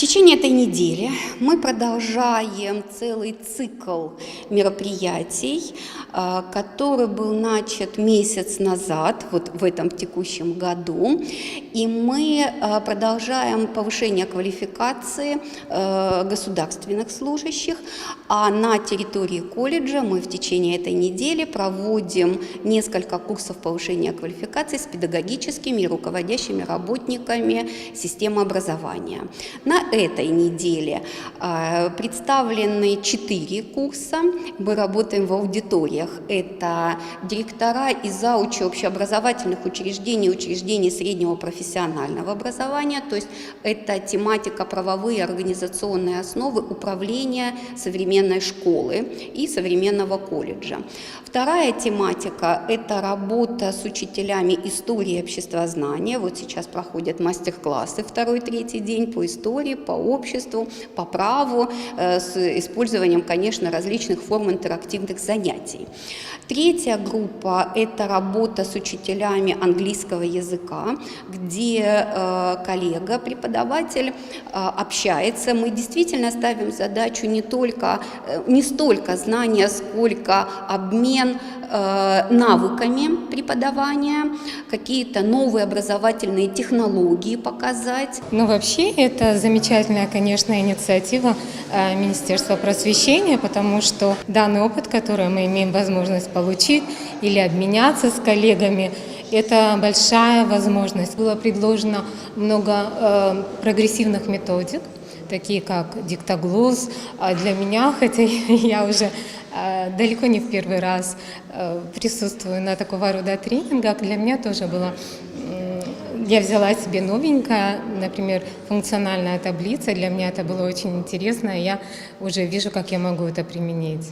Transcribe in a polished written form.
течение этой недели мы продолжаем целый цикл мероприятий, который был начат месяц назад, вот в этом текущем году, и мы продолжаем повышение квалификации государственных служащих, а на территории колледжа мы в течение этой недели проводим несколько курсов повышения квалификации с педагогическими и руководящими работниками системы образования. На этой неделе представлены 4 курса. Мы работаем в аудиториях. Это директора и заучи общеобразовательных учреждений, учреждений среднего профессионального образования. То есть это тематика правовые и организационные основы управления современной школы и современного колледжа. Вторая тематика – это работа с учителями истории и обществознания. Вот сейчас проходят мастер-классы 2-3 день по истории, по обществу, по праву, с использованием, конечно, различных форм интерактивных занятий. Третья группа – это работа с учителями английского языка, где коллега, преподаватель общается. Мы действительно ставим задачу не столько знания, сколько обмен навыками преподавания, какие-то новые образовательные технологии показать. Ну, вообще, это замечательная, конечно, инициатива Министерства просвещения, потому что данный опыт, который мы имеем возможность получить или обменяться с коллегами, это большая возможность. Было предложено много прогрессивных методик, такие как диктоглосс. Для меня, хотя я уже далеко не в первый раз присутствую на такого рода тренингах, для меня тоже было... Я взяла себе новенькое, например, функциональная таблица. Для меня это было очень интересно, и я уже вижу, как я могу это применить.